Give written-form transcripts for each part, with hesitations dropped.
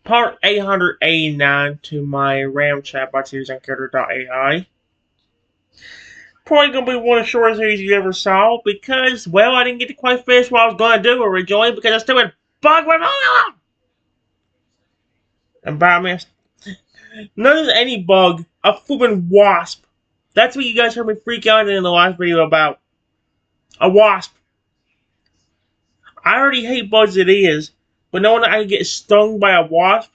Part 889 to my RAM chatbot series on Character.ai. Probably gonna be one of the shortest series you ever saw because, well, I didn't get to quite finish what I was gonna do originally because I still had bug removal! And Batman, notice any bug, a flippin' wasp. That's what you guys heard me freak out in the last video about. A wasp. I already hate bugs as it is, but knowing that I can get stung by a wasp,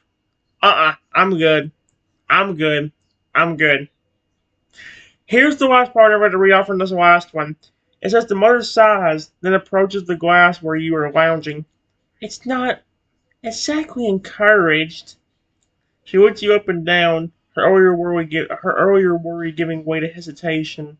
I'm good. I'm good. I'm good. Here's the last part I read to read off from this last one. It says the mother sighs, then approaches the glass where you are lounging. It's not exactly encouraged. She looks you up and down, her earlier worry giving way to hesitation.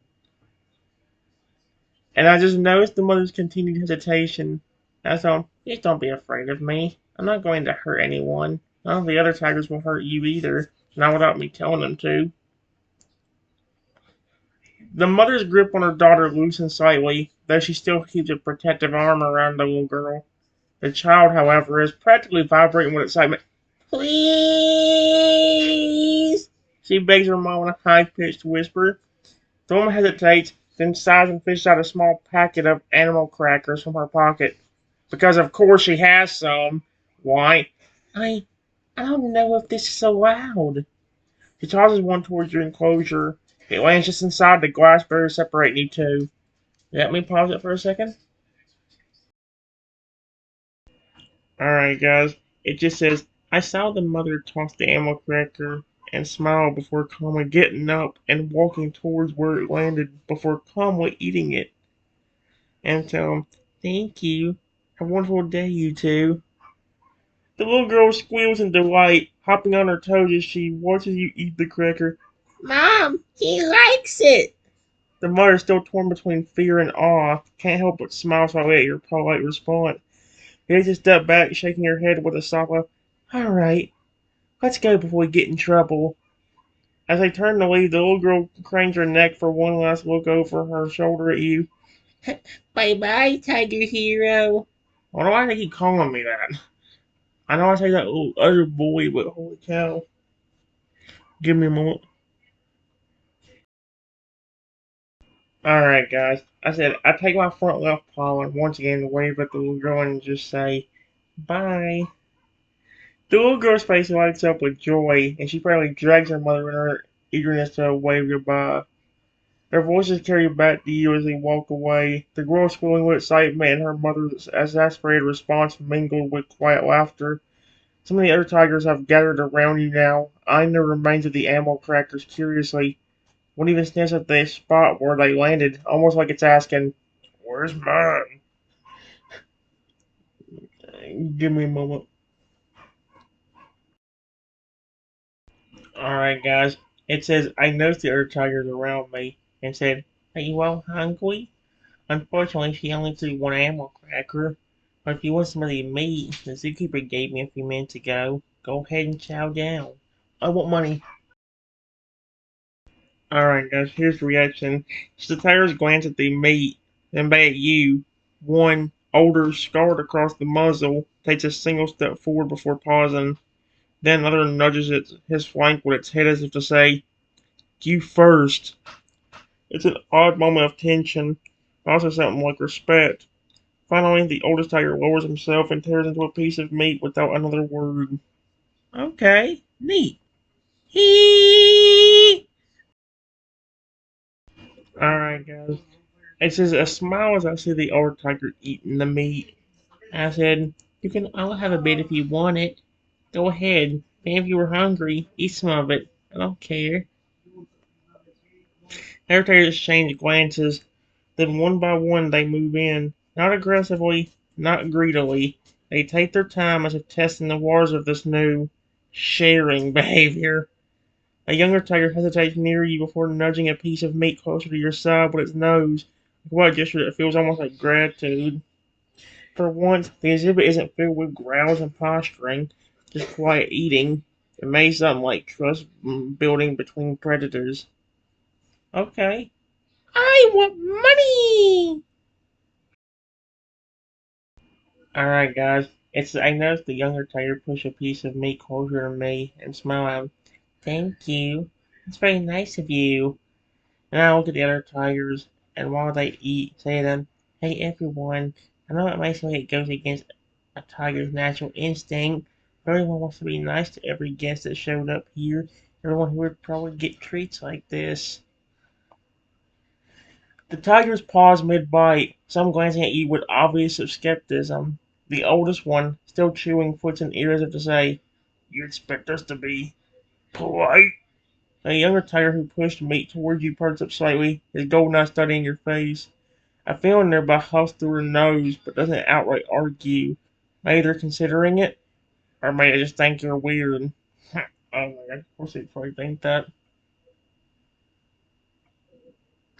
And I just noticed the mother's continued hesitation. That's all. Please don't be afraid of me. I'm not going to hurt anyone. None of the other tigers will hurt you either. Not without me telling them to. The mother's grip on her daughter loosens slightly, though she still keeps a protective arm around the little girl. The child, however, is practically vibrating with excitement. Please! She begs her mom in a high-pitched whisper. The woman hesitates, then sighs and fishes out a small packet of animal crackers from her pocket. Because of course she has some. Why? I don't know if this is allowed. She tosses one towards your enclosure. It lands just inside the glass barrier separating you two. Let me pause it for a second. Alright, guys. It just says, I saw the mother toss the ammo cracker and smile before calmly getting up and walking towards where it landed before calmly eating it. And tell him, thank you. Have a wonderful day, you two. The little girl squeals in delight, hopping on her toes as she watches you eat the cracker. Mom, he likes it! The mother, still torn between fear and awe, can't help but smile slightly at your polite response. She takes a step back, shaking her head with a soft laugh. Alright, let's go before we get in trouble. As they turn to leave, the little girl cranes her neck for one last look over her shoulder at you. Bye-bye, Tiger Hero. I don't know why they keep calling me that. I know I say that little other boy, but holy cow. Give me a moment. Alright, guys. I said, I take my front left paw and once again wave at the little girl and just say, bye. The little girl's face lights up with joy, and she proudly drags her mother in her eagerness to wave goodbye. Their voices carry back to you as they walk away, the girl squealing with excitement and her mother's exasperated response mingled with quiet laughter. Some of the other tigers have gathered around you now, eyeing the remains of the ammo crackers curiously. One even sniffs at the spot where they landed, almost like it's asking, where's mine? Give me a moment. Alright, guys. It says, I noticed the other tigers around me, and said, are you all hungry? Unfortunately, she only threw one ammo cracker. But if you want some of the meat the zookeeper gave me a few minutes ago, go ahead and chow down. I want money. Alright, guys, here's the reaction. So the tigers glance at the meat, then back at you. One, older, scarred across the muzzle, takes a single step forward before pausing. Then another nudges his flank with its head as if to say, you first. It's an odd moment of tension, but also something like respect. Finally, the oldest tiger lowers himself and tears into a piece of meat without another word. Okay, neat. Hee! Alright, guys. It says, a smile as I see the old tiger eating the meat. I said, I'll have a bit if you want it. Go ahead. And if you were hungry, eat some of it. I don't care. Every exchange glances, then one by one they move in. Not aggressively, not greedily. They take their time as if testing the waters of this new sharing behavior. A younger tiger hesitates near you before nudging a piece of meat closer to your side with its nose. What a gesture that feels almost like gratitude. For once, the exhibit isn't filled with growls and posturing, just quiet eating. It may something like trust building between predators. Okay. I want money! Alright, guys. I noticed the younger tiger push a piece of meat closer to me and smile at him. Thank you. It's very nice of you. And I look at the other tigers, and while they eat, say to them, Hey everyone, I know it may seem like it goes against a tiger's natural instinct, but everyone wants to be nice to every guest that showed up here, everyone who would probably get treats like this. The tigers pause mid-bite, some glancing at you with obvious skepticism. The oldest one, still chewing foots and ears, as if to say, You expect us to be polite? A younger tiger who pushed meat towards you perks up slightly, his golden eyes studying your face. A feeling nearby huffs through her nose, but doesn't outright argue. Maybe they're considering it, or maybe they just think you're weird. Oh my god, of course they probably think that.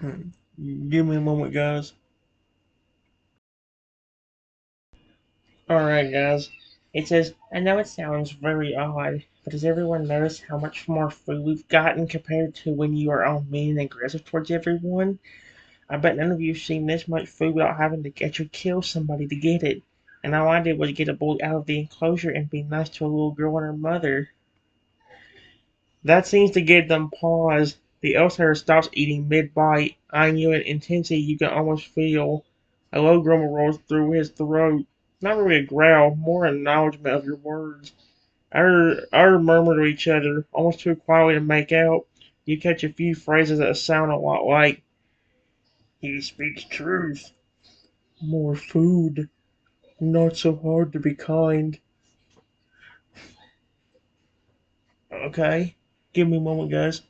Give me a moment, guys. Alright, guys. It says, I know it sounds very odd, but does everyone notice how much more food we've gotten compared to when you are all mean and aggressive towards everyone? I bet none of you have seen this much food without having to get or kill somebody to get it. And all I did was get a boy out of the enclosure and be nice to a little girl and her mother. That seems to give them pause. The elder stops eating mid-bite, eyeing you in intensity you can almost feel. A low grumble rolls through his throat. Not really a growl, more acknowledgement of your words. Our murmur to each other, almost too quietly to make out. You catch a few phrases that sound a lot like, He speaks truth. More food. Not so hard to be kind. Okay. Give me a moment, guys.